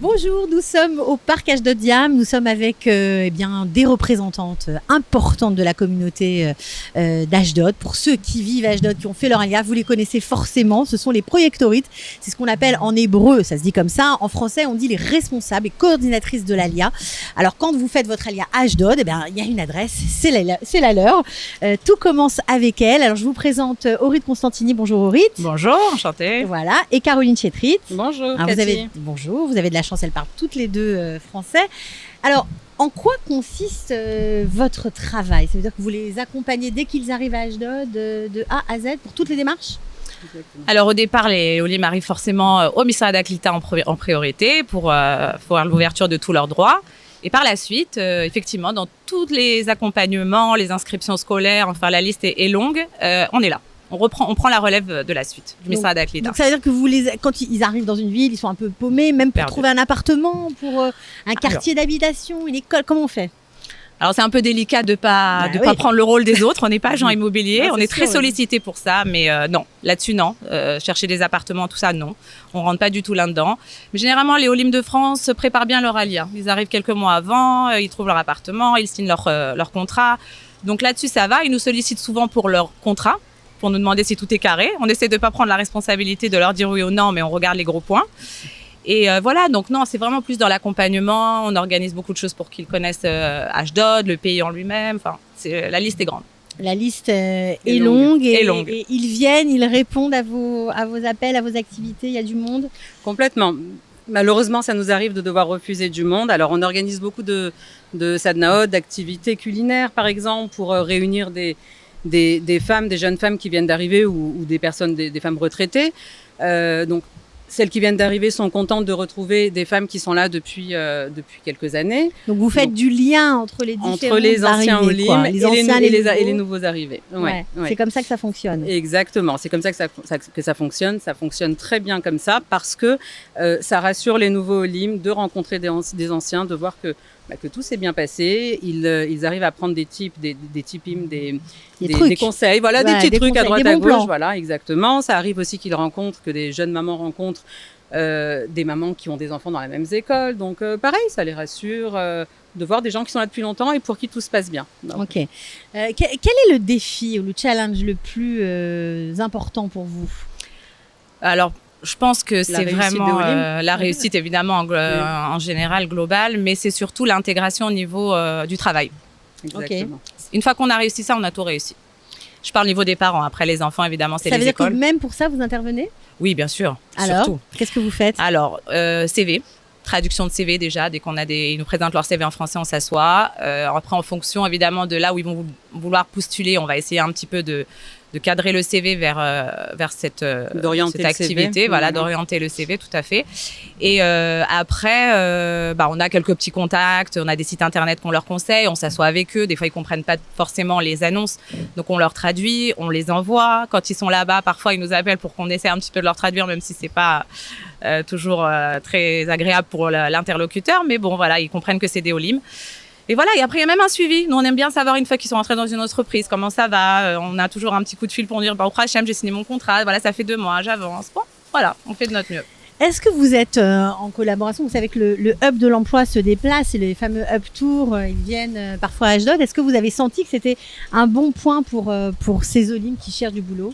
Bonjour, nous sommes au parc Ashdod Yam. Nous sommes avec des représentantes importantes de la communauté d'Ashdod. Pour ceux qui vivent à Ashdod, qui ont fait leur alia, vous les connaissez forcément. Ce sont les projectorites. C'est ce qu'on appelle en hébreu, ça se dit comme ça. En français, on dit les responsables, les coordinatrices de l'alia. Alors, quand vous faites votre alia à Ashdod, il y a une adresse, c'est la leur. Tout commence avec elle. Alors, je vous présente Orit Constantini. Bonjour Orit. Bonjour, enchantée. Voilà. Et Caroline Chetrit. Bonjour, Bonjour, vous avez de la chance, elles parlent toutes les deux français. Alors, en quoi consiste votre travail? Ça veut dire que vous les accompagnez dès qu'ils arrivent à Ashdod, de A à Z, pour toutes les démarches? Exactement. Alors au départ, les Olim arrivent forcément au Misrad Aklita en priorité pour voir l'ouverture de tous leurs droits. Et par la suite, effectivement, dans tous les accompagnements, les inscriptions scolaires, enfin la liste est longue, on est là. On prend la relève de la suite du Misrad Aklita. Donc ça veut dire que quand ils arrivent dans une ville, ils sont un peu paumés, même pour trouver un appartement, pour un quartier d'habitation, une école, comment on fait? Alors c'est un peu délicat de pas prendre le rôle des autres. On n'est pas agent immobilier, on est très sollicité pour ça, mais non, là-dessus non. Chercher des appartements, tout ça non. On rentre pas du tout là-dedans. Mais généralement les Olim de France préparent bien leur alia. Ils arrivent quelques mois avant, ils trouvent leur appartement, ils signent leur contrat. Donc là-dessus ça va. Ils nous sollicitent souvent pour leur contrat, pour nous demander si tout est carré. On essaie de pas prendre la responsabilité de leur dire oui ou non, mais on regarde les gros points. Et voilà, donc non, c'est vraiment plus dans l'accompagnement. On organise beaucoup de choses pour qu'ils connaissent Ashdod, le pays en lui-même. Enfin, la liste est grande. La liste est longue. Et ils viennent, ils répondent à vos appels, à vos activités. Il y a du monde. Complètement. Malheureusement, ça nous arrive de devoir refuser du monde. Alors, on organise beaucoup de sadnaot, d'activités culinaires, par exemple, pour réunir des femmes, des jeunes femmes qui viennent d'arriver ou des personnes, des femmes retraitées. Donc, celles qui viennent d'arriver sont contentes de retrouver des femmes qui sont là depuis quelques années. Donc, vous faites du lien entre les différents entre les anciens Olim et les nouveaux arrivés. Ouais. C'est comme ça que ça fonctionne. Exactement. C'est comme ça que ça fonctionne. Ça fonctionne très bien comme ça parce que ça rassure les nouveaux Olim de rencontrer des anciens, de voir que tout s'est bien passé. Ils arrivent à prendre des tipim, des conseils, voilà, des petits trucs à droite à gauche, voilà, exactement. Ça arrive aussi qu'ils rencontrent, que des jeunes mamans rencontrent des mamans qui ont des enfants dans les mêmes écoles. Donc pareil, ça les rassure de voir des gens qui sont là depuis longtemps et pour qui tout se passe bien. Donc. Ok. Quel est le défi ou le challenge le plus important pour vous? Alors, je pense que c'est vraiment la réussite, évidemment, en général, globale, mais c'est surtout l'intégration au niveau du travail. Exactement. Une fois qu'on a réussi ça, on a tout réussi. Je parle au niveau des parents. Après, les enfants, évidemment, c'est les écoles. Ça veut dire que même pour ça, vous intervenez? Oui, bien sûr. Alors, surtout. Qu'est-ce que vous faites? Alors, CV. Traduction de CV déjà, dès qu'on a ils nous présentent leur CV en français, on s'assoit. Après, en fonction évidemment de là où ils vont vouloir postuler, on va essayer un petit peu de cadrer le CV vers cette activité, voilà, d'orienter le CV, tout à fait. Et après, on a quelques petits contacts, on a des sites internet qu'on leur conseille, on s'assoit avec eux. Des fois, ils comprennent pas forcément les annonces, donc on leur traduit, on les envoie. Quand ils sont là-bas, parfois ils nous appellent pour qu'on essaie un petit peu de leur traduire, même si c'est pas toujours très agréable pour l'interlocuteur, mais bon, voilà, ils comprennent que c'est des Olim. Et voilà, et après, il y a même un suivi. Nous, on aime bien savoir une fois qu'ils sont rentrés dans une entreprise, comment ça va. On a toujours un petit coup de fil pour dire, au Prachem, j'ai signé mon contrat. Voilà, ça fait 2 mois, j'avance. Bon, voilà, on fait de notre mieux. Est-ce que vous êtes en collaboration? Vous savez que le hub de l'emploi se déplace, et les fameux hub tours, ils viennent parfois à Ashdod. Est-ce que vous avez senti que c'était un bon point pour ces Olim qui cherchent du boulot?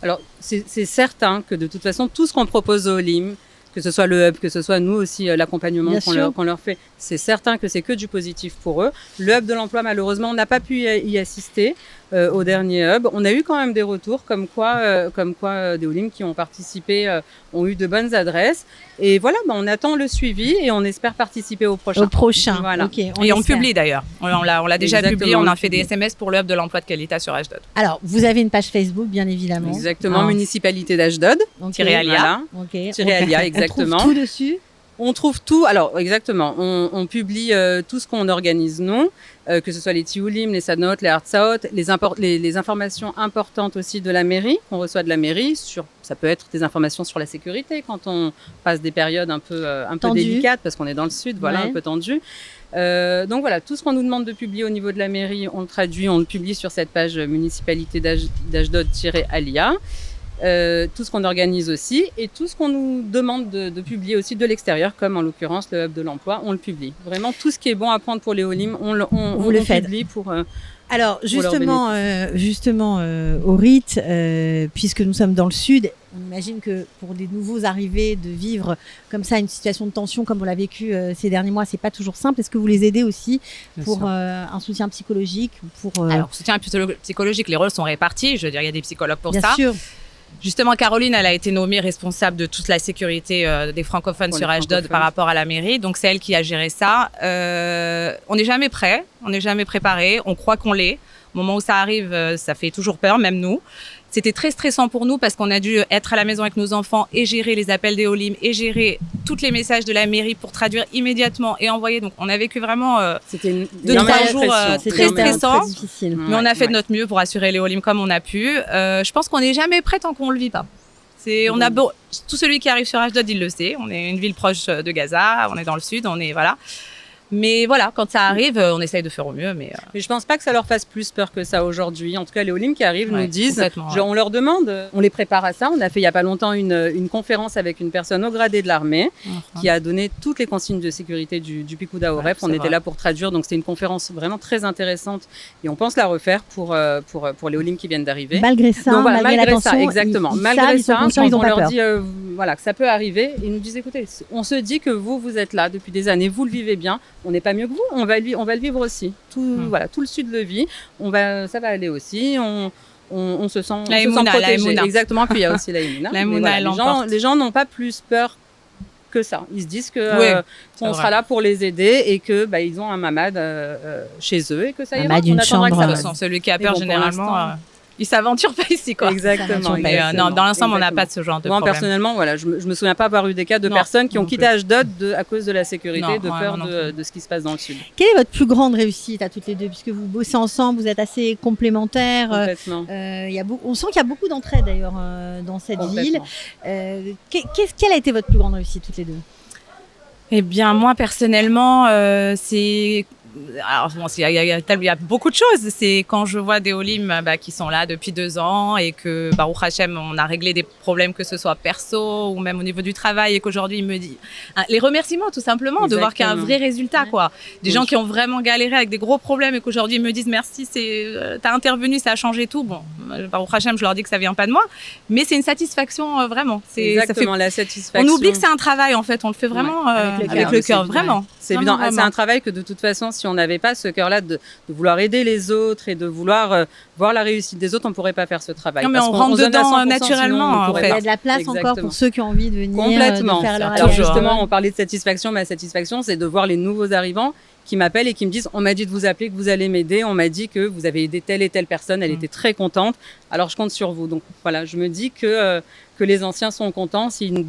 Alors, c'est certain que de toute façon, tout ce qu'on propose aux Olim, que ce soit le hub, que ce soit nous aussi, l'accompagnement qu'on leur fait, c'est certain que c'est que du positif pour eux. Le hub de l'emploi, malheureusement, on n'a pas pu y assister au dernier hub. On a eu quand même des retours comme quoi des Olim qui ont participé ont eu de bonnes adresses. Et voilà, on attend le suivi et on espère participer au prochain. Voilà. Okay, on publie d'ailleurs. On l'a déjà publié, on a fait des SMS pour le hub de l'emploi de Qualité sur Ashdod. Alors, vous avez une page Facebook, bien évidemment. Exactement, Municipalité d'Ashdod. Alia. Alia, exactement. On trouve tout dessus? On trouve tout. Alors, exactement. On publie tout ce qu'on organise, nous, que ce soit les Tioulim, les Sadnot, les Hartsaot, les informations importantes aussi de la mairie, qu'on reçoit de la mairie. Ça peut être des informations sur la sécurité quand on passe des périodes un peu délicates, parce qu'on est dans le sud, voilà, un peu tendu. Donc voilà, tout ce qu'on nous demande de publier au niveau de la mairie, on le traduit, on le publie sur cette page municipalité d'Ashdod-Alia. tout ce qu'on organise aussi et tout ce qu'on nous demande de publier aussi de l'extérieur, comme en l'occurrence le Hub de l'emploi, on le publie. Vraiment, tout ce qui est bon à prendre pour les Olim, on le publie pour... Alors justement, au RIT, puisque nous sommes dans le sud, on imagine que pour des nouveaux arrivés de vivre comme ça une situation de tension comme on l'a vécu ces derniers mois, c'est pas toujours simple. Est-ce que vous les aidez aussi pour un soutien psychologique Alors soutien psychologique, les rôles sont répartis. Je veux dire, il y a des psychologues pour Bien ça. sûr. Justement, Caroline, elle a été nommée responsable de toute la sécurité des francophones sur Ashdod par rapport à la mairie. Donc, c'est elle qui a géré ça. On n'est jamais prêt, on n'est jamais préparé. On croit qu'on l'est. Au moment où ça arrive, ça fait toujours peur, même nous. C'était très stressant pour nous parce qu'on a dû être à la maison avec nos enfants et gérer les appels des Olim et gérer tous les messages de la mairie pour traduire immédiatement et envoyer. Donc, on a vécu vraiment 2-3 jours très stressants. Mais on a fait de notre mieux pour assurer les Olim comme on a pu. Je pense qu'on n'est jamais prêt tant qu'on ne le vit pas. Tout celui qui arrive sur Ashdod, il le sait. On est une ville proche de Gaza, on est dans le sud, voilà. Mais voilà, quand ça arrive, on essaye de faire au mieux. Mais je pense pas que ça leur fasse plus peur que ça aujourd'hui. En tout cas, les Olim qui arrivent nous disent, on leur demande, on les prépare à ça. On a fait il y a pas longtemps une conférence avec une personne au gradé de l'armée qui a donné toutes les consignes de sécurité du Picouda au REP. On était là pour traduire, donc c'était une conférence vraiment très intéressante et on pense la refaire pour les Olim qui viennent d'arriver. Malgré ça, donc, voilà, malgré ça, exactement. Malgré ça, quand on leur dit voilà que ça peut arriver, ils nous disent écoutez, on se dit que vous êtes là depuis des années, vous le vivez bien. On n'est pas mieux que vous, on va le vivre aussi. Voilà, tout le sud le vit. Ça va aller aussi. On se sent protégé. Exactement. Puis il y a aussi la Emouna. Les gens n'ont pas plus peur que ça. Ils se disent que on sera là pour les aider et que ils ont un mamad chez eux et que ça ira. On attendra que ça. De toute façon, celui qui a peur généralement. Ils s'aventurent pas ici, quoi. Exactement. Non, dans l'ensemble, on n'a pas de ce genre de problème. Moi, personnellement, voilà, je me souviens pas avoir eu des cas de personnes qui ont quitté Ashdod à cause de la sécurité, de peur de ce qui se passe dans le sud. Quelle est votre plus grande réussite à toutes les deux, puisque vous bossez ensemble, vous êtes assez complémentaires. Complètement. On sent qu'il y a beaucoup d'entraide d'ailleurs dans cette ville. Quelle a été votre plus grande réussite toutes les deux? Eh bien, moi personnellement, c'est alors bon, il y a beaucoup de choses. C'est quand je vois des Olim qui sont là depuis 2 ans et que Baruch Hashem, on a réglé des problèmes, que ce soit perso ou même au niveau du travail, et qu'aujourd'hui il me dit les remerciements tout simplement. Exactement. De voir qu'il y a un vrai résultat, quoi. Des gens qui ont vraiment galéré avec des gros problèmes et qu'aujourd'hui ils me disent merci, t'as intervenu, ça a changé tout. Bon, Baruch Hashem, je leur dis que ça vient pas de moi, mais c'est une satisfaction vraiment. Exactement, la satisfaction. On oublie que c'est un travail en fait, on le fait vraiment avec le cœur, vraiment. C'est évident. C'est un travail que de toute façon, si on n'avait pas ce cœur-là de vouloir aider les autres et de vouloir voir la réussite des autres, on ne pourrait pas faire ce travail. Non, mais on rentre dedans naturellement. Il y a de la place encore pour ceux qui ont envie de venir. Complètement. De faire leur Alors justement, on parlait de satisfaction. Ma satisfaction, c'est de voir les nouveaux arrivants qui m'appellent et qui me disent on m'a dit de vous appeler, que vous allez m'aider, on m'a dit que vous avez aidé telle et telle personne, elle était très contente, alors je compte sur vous. Donc voilà, je me dis que les anciens sont contents, s'ils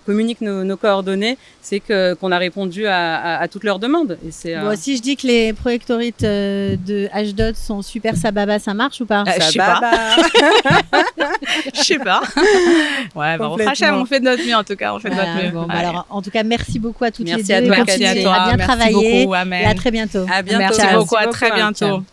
communiquent nos coordonnées, c'est qu'on a répondu à toutes leurs demandes. Et c'est, bon, si je dis que les projectorites de Ashdod sont super sababa, ça marche ou pas? Je sais pas. Je sais pas. Ouais, bah, on fait de notre mieux en tout cas, on fait de notre mieux. Bon, bah, alors, en tout cas, merci beaucoup à toutes les deux. Merci à toi, à bien travailler. Beaucoup, Amen. Et à très bientôt. À bientôt. Merci beaucoup, à très bientôt.